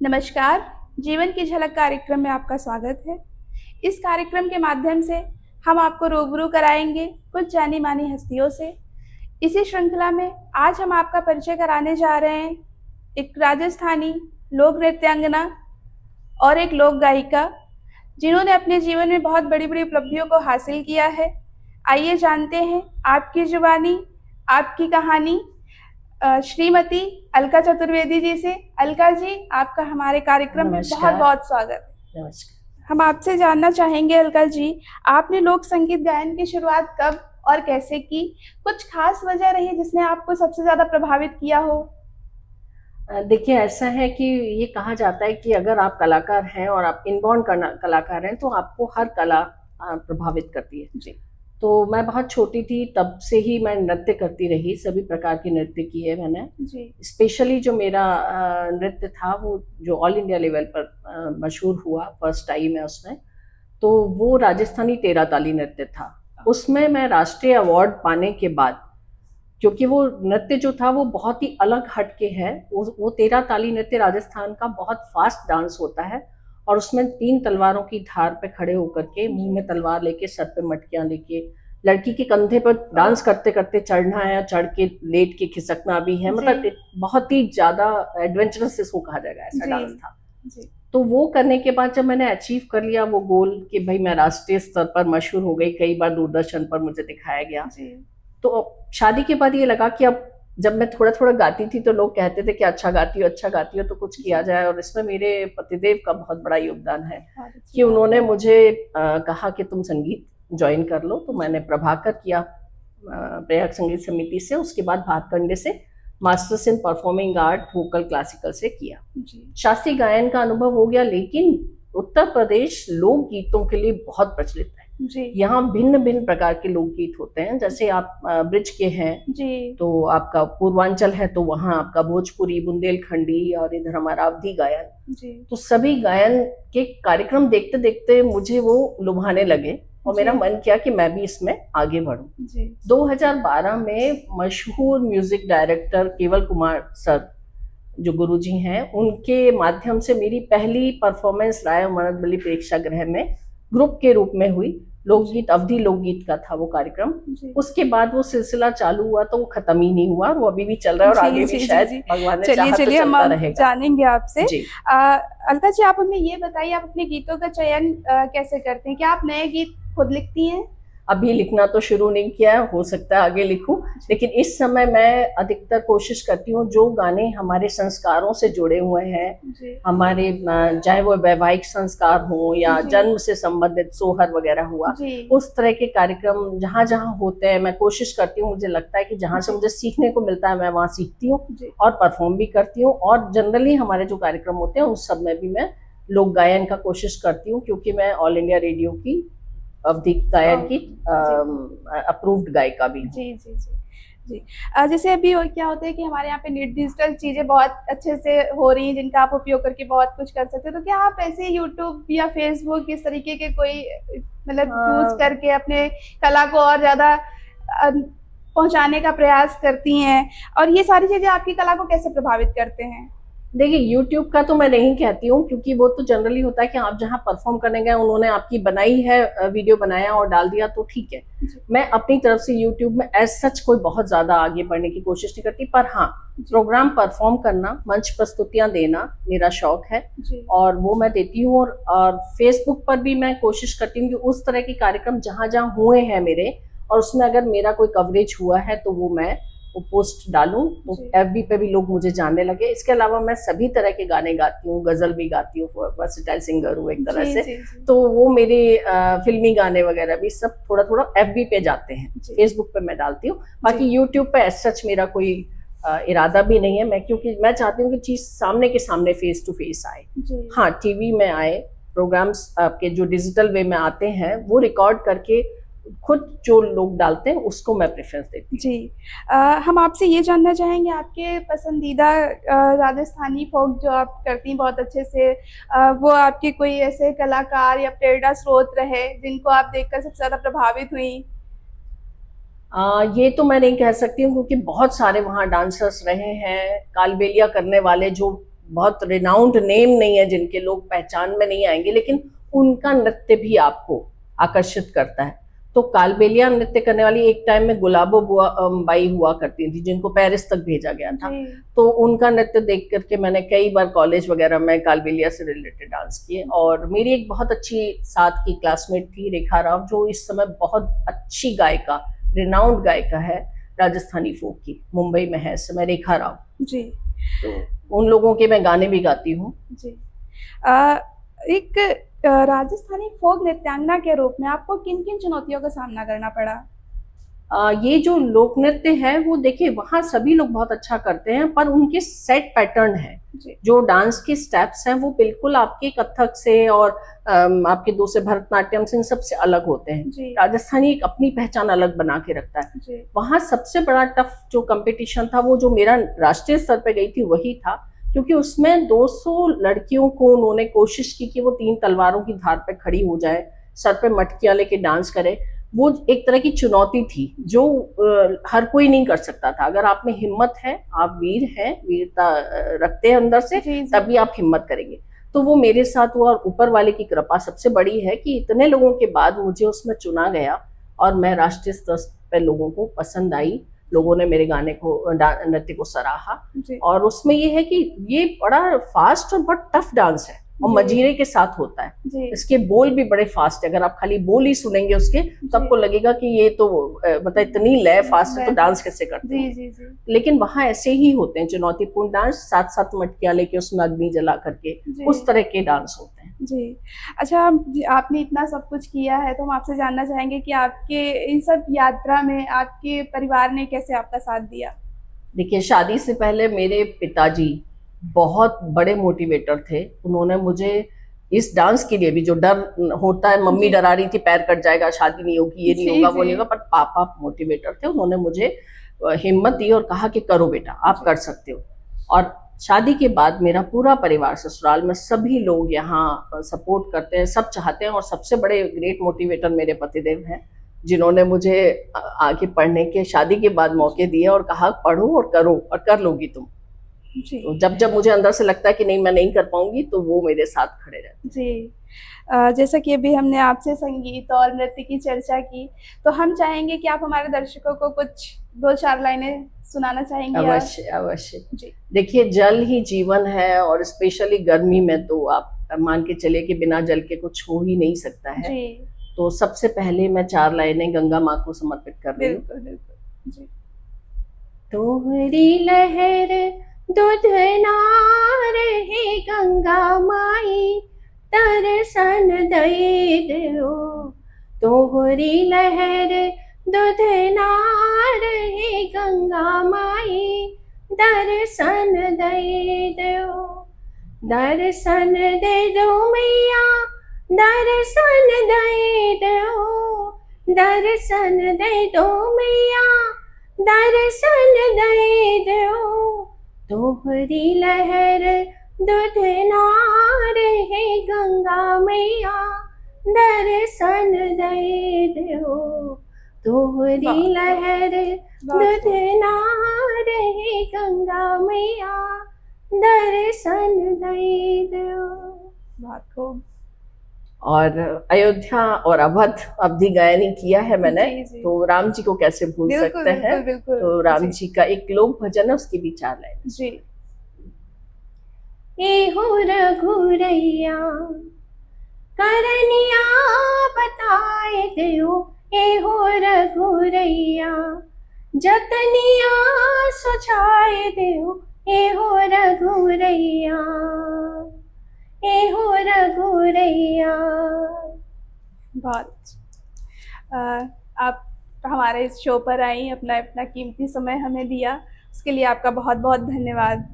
नमस्कार। जीवन की झलक कार्यक्रम में आपका स्वागत है। इस कार्यक्रम के माध्यम से हम आपको रूबरू कराएंगे कुछ जानी मानी हस्तियों से। इसी श्रृंखला में आज हम आपका परिचय कराने जा रहे हैं एक राजस्थानी लोक नृत्यांगना और एक लोक गायिका जिन्होंने अपने जीवन में बहुत बड़ी बड़ी उपलब्धियों को हासिल किया है। आइए जानते हैं आपकी जुबानी, आपकी कहानी श्रीमती अलका चतुर्वेदी जी से। अलका जी, आपका हमारे कार्यक्रम में बहुत बहुत स्वागत है। नमस्कार। हम आपसे जानना चाहेंगे अलका जी, आपने लोक संगीत गायन की शुरुआत कब और कैसे की? कुछ खास वजह रही जिसने आपको सबसे ज्यादा प्रभावित किया हो? देखिए, ऐसा है कि ये कहा जाता है कि अगर आप कलाकार हैं और आप इनबॉर्न कलाकार हैं तो आपको हर कला प्रभावित करती है जी। तो मैं बहुत छोटी थी तब से ही मैं नृत्य करती रही, सभी प्रकार के नृत्य किए मैंने जी। स्पेशली जो मेरा नृत्य था वो जो ऑल इंडिया लेवल पर मशहूर हुआ, फर्स्ट टाइम है उसमें, तो वो राजस्थानी तेरा ताली नृत्य था। उसमें मैं राष्ट्रीय अवार्ड पाने के बाद, क्योंकि वो नृत्य जो था वो बहुत ही अलग हटके है, वो तेरा ताली नृत्य राजस्थान का बहुत फास्ट डांस होता है और उसमें 3 तलवारों की धार पे खड़े होकर के, मुंह में तलवार लेके, सर पे मटकियां लेके, लड़की के कंधे पर डांस करते करते चढ़ना है, चढ़ के लेट के खिसकना भी है, मतलब बहुत ही ज्यादा एडवेंचरस इसको कहा जाएगा, ऐसा डांस था। तो वो करने के बाद जब मैंने अचीव कर लिया वो गोल कि भाई मैं राष्ट्रीय स्तर पर मशहूर हो गई, कई बार दूरदर्शन पर मुझे दिखाया गया, तो शादी के बाद ये लगा कि अब जब मैं थोड़ा थोड़ा गाती थी तो लोग कहते थे कि अच्छा गाती हो तो कुछ किया जाए, और इसमें मेरे पतिदेव का बहुत बड़ा योगदान है कि उन्होंने मुझे कहा कि तुम संगीत ज्वाइन कर लो। तो मैंने प्रभाकर किया प्रयाग संगीत समिति से, उसके बाद भातखंडे से masters in performing art vocal classical से किया। शास्त्रीय गायन का अनुभव हो गया, लेकिन उत्तर प्रदेश लोक गीतों के लिए बहुत प्रचलित है। यहाँ भिन्न भिन्न प्रकार के लोकगीत होते हैं, जैसे आप ब्रिज के हैं जी, तो आपका पूर्वांचल है तो वहाँ आपका भोजपुरी, बुंदेलखंडी, और इधर हमारा अवधी गायन जी। तो सभी गायन के कार्यक्रम देखते देखते मुझे वो लुभाने लगे और मेरा मन किया कि मैं भी इसमें आगे बढ़ूं। 2012 में मशहूर म्यूजिक डायरेक्टर केवल कुमार सर जो गुरुजी हैं, उनके माध्यम से मेरी पहली परफॉर्मेंस राय मनोबली प्रेक्षागृह में ग्रुप के रूप में हुई। लोकगीत, अवधी लोकगीत का था वो कार्यक्रम। उसके बाद वो सिलसिला चालू हुआ तो वो खत्म ही नहीं हुआ, वो अभी भी चल रहा है और आगे भी शायद भगवान ने चाहा तो चलता रहेगा। जानेंगे आपसे। अलका जी, आप हमें ये बताइए, आप अपने गीतों का चयन कैसे करते हैं? क्या आप नए गीत खुद लिखती हैं? अभी लिखना तो शुरू नहीं किया है, हो सकता है आगे लिखूं, लेकिन इस समय मैं अधिकतर कोशिश करती हूँ जो गाने हमारे संस्कारों से जुड़े हुए हैं, हमारे चाहे वो वैवाहिक संस्कार हो या जन्म से संबंधित सोहर वगैरह हुआ, उस तरह के कार्यक्रम जहाँ जहाँ होते हैं मैं कोशिश करती हूँ। मुझे लगता है कि जहाँ से मुझे सीखने को मिलता है मैं वहाँ सीखती हूँ और परफॉर्म भी करती हूँ, और जनरली हमारे जो कार्यक्रम होते हैं उस सब में भी मैं लोक गायन का कोशिश करती हूँ, क्योंकि मैं ऑल इंडिया रेडियो की अवधी गायन की अप्रूव्ड गायिका भी। जी जी जी जी। जैसे अभी क्या होता है कि हमारे यहाँ पे डिजिटल चीजें बहुत अच्छे से हो रही हैं जिनका आप उपयोग करके बहुत कुछ कर सकते हो, तो क्या आप ऐसे यूट्यूब या फेसबुक इस तरीके के कोई मतलब यूज करके अपने कला को और ज्यादा पहुंचाने का प्रयास करती हैं, और ये सारी चीजें आपकी कला को कैसे प्रभावित करते हैं? देखिए, यूट्यूब का तो मैं नहीं कहती हूँ, क्योंकि वो तो जनरली होता है कि आप जहाँ परफॉर्म करने गए उन्होंने आपकी बनाई है वीडियो बनाया और डाल दिया तो ठीक है। मैं अपनी तरफ से यूट्यूब में एज सच कोई बहुत ज्यादा आगे बढ़ने की कोशिश नहीं करती, पर हाँ, प्रोग्राम परफॉर्म करना, मंच प्रस्तुतियां देना मेरा शौक है और वो मैं देती हूँ। और फेसबुक पर भी मैं कोशिश करती हूँ कि उस तरह के कार्यक्रम जहाँ जहाँ हुए हैं मेरे, और उसमें अगर मेरा कोई कवरेज हुआ है तो वो मैं वो पोस्ट डालूं, तो FB पे भी लोग मुझे जानने लगे। इसके अलावा मैं सभी तरह के गाने गाती हूँ, गजल भी गाती हूँ, वर्सेटाइल सिंगर हूँ एक तरह से। तो वो मेरे फिल्मी गाने वगैरह भी सब थोड़ा थोड़ा FB पे जाते हैं, फेसबुक पे मैं डालती हूँ। बाकी यूट्यूब पे एज सच मेरा कोई इरादा भी नहीं है, मैं क्योंकि मैं चाहती हूँ कि चीज सामने के सामने फेस टू फेस आए। हाँ, टीवी में आए, प्रोग्राम्स आपके जो डिजिटल वे में आते हैं वो रिकॉर्ड करके खुद जो लोग डालते हैं उसको मैं प्रेफरेंस देती हूँ। जी। हम आपसे ये जानना चाहेंगे, आपके पसंदीदा राजस्थानी फोक जो आप करती हैं बहुत अच्छे से, वो आपके कोई ऐसे कलाकार या प्रेरणा स्रोत रहे जिनको आप देखकर सबसे ज्यादा प्रभावित हुई? ये तो मैं नहीं कह सकती हूँ, क्योंकि बहुत सारे वहाँ डांसर्स रहे हैं, कालबेलिया करने वाले जो बहुत रिनाउंड नेम नहीं है, जिनके लोग पहचान में नहीं आएंगे, लेकिन उनका नृत्य भी आपको आकर्षित करता है। तो कालबेलिया नृत्य करने वाली एक टाइम में गुलाबो बाई हुआ करती थी, जिनको पेरिस तक भेजा गया था। तो उनका नृत्य देख करके मैंने कई बार कॉलेज वगैरह में कालबेलिया से रिलेटेड डांस किए। और मेरी एक बहुत अच्छी साथ की क्लासमेट थी रेखा राव, जो इस समय बहुत अच्छी गायिका, रिनाउंड गायिका है राजस्थानी फोक की, मुंबई में है इस समय, रेखा राव जी। तो उन लोगों के मैं गाने भी गाती हूँ जी। एक राजस्थानी फोक नृत्यांगना के रूप में आपको किन किन चुनौतियों का सामना करना पड़ा? ये जो लोक नृत्य है वो देखिए वहाँ सभी लोग बहुत अच्छा करते हैं, पर उनके सेट पैटर्न है, जो डांस के स्टेप्स हैं वो बिल्कुल आपके कथक से और आपके दूसरे भरतनाट्यम से इन सबसे अलग होते हैं। राजस्थानी एक अपनी पहचान अलग बना के रखता है। वहाँ सबसे बड़ा टफ जो कंपटीशन था, वो जो मेरा राष्ट्रीय स्तर पे गई थी वही था, क्योंकि उसमें 200 लड़कियों को उन्होंने कोशिश की कि वो 3 तलवारों की धार पे खड़ी हो जाए, सर पे मटकियां लेके डांस करे। वो एक तरह की चुनौती थी जो हर कोई नहीं कर सकता था। अगर आप में हिम्मत है, आप वीर हैं, वीरता रखते हैं अंदर से, तभी आप हिम्मत करेंगे। तो वो मेरे साथ हुआ, और ऊपर वाले की कृपा सबसे बड़ी है कि इतने लोगों के बाद मुझे उसमें चुना गया और मैं राष्ट्रीय स्तर पर लोगों को पसंद आई। लोगों ने मेरे गाने को, नृत्य को सराहा। और उसमें ये है कि ये बड़ा फास्ट और बहुत टफ डांस है और मजीरे के साथ होता है। इसके बोल भी बड़े फास्ट है। अगर आप खाली बोल ही सुनेंगे उसके तो आपको लगेगा कि ये तो मतलब इतनी लय फास्ट है तो डांस कैसे करते हैं। लेकिन वहाँ ऐसे ही होते हैं चुनौतीपूर्ण डांस, 7-7 मटकियां लेके उसमें अग्नि जला करके, उस तरह के डांस होते हैं। जी। अच्छा, आपने इतना सब कुछ किया है तो हम आपसे जानना चाहेंगे कि आपके इन सब यात्रा में आपके परिवार ने कैसे आपका साथ दिया? देखिए, शादी से पहले मेरे पिताजी बहुत बड़े मोटिवेटर थे। उन्होंने मुझे इस डांस के लिए भी, जो डर होता है, मम्मी डरा रही थी पैर कट जाएगा, शादी नहीं होगी, ये नहीं होगा, वो नहीं होगा, पर पापा मोटिवेटर थे। उन्होंने मुझे हिम्मत दी और कहा कि करो बेटा, आप कर सकते हो। और शादी के बाद मेरा पूरा परिवार, ससुराल में सभी लोग यहाँ सपोर्ट करते हैं, सब चाहते हैं। और सबसे बड़े ग्रेट मोटिवेटर मेरे पतिदेव हैं, जिन्होंने मुझे आगे पढ़ने के, शादी के बाद मौके दिए और कहा पढ़ो और करो और कर लोगी तुम। तो जब जब मुझे अंदर से लगता है कि नहीं मैं नहीं कर पाऊंगी, तो वो मेरे साथ खड़े रहते। जी। जैसा कि अभी हमने आपसे संगीत और नृत्य की चर्चा की, तो हम चाहेंगे कि आप हमारे दर्शकों को कुछ 2-4 लाइनें सुनाना चाहेंगे? अवश्य अवश्य। देखिए, जल ही जीवन है, और स्पेशली गर्मी में तो आप मान के चलिए कि बिना जल के कुछ हो ही नहीं सकता है। तो सबसे पहले मैं 4 लाइनें गंगा माँ को समर्पित कर रही हूँ। बिल्कुल। तोहरी लहर दूध नार है गंगा माई, दर्शन दे दो। तोहरी लहर दूध नार है गंगा माई, दर्शन दे दो। दर्शन दे दो मैया, दर्शन दे दो। दर्शन दे दो मैया, दर्शन दे दो। तोहरी लहर दूध नार है गंगा मैया, दर्शन दे दो। तोहरी लहर दूध नार है गंगा मैया, दर्शन दे दो। बहुत खूब। और अयोध्या और अवध अवधि गायन किया है मैंने। तो राम जी को कैसे भूल सकते हैं। तो राम जी का एक लोक भजन है, उसकी भी 4 लाइन जी। ए हो रघुरैया करनिया बताए दो, ए हो रघुरैया जतनिया सुझाए दो, ए हो रघुरैया, ए हो रघुरैया। बहुत आप हमारे इस शो पर आई, अपना कीमती समय हमें दिया, उसके लिए आपका बहुत बहुत धन्यवाद।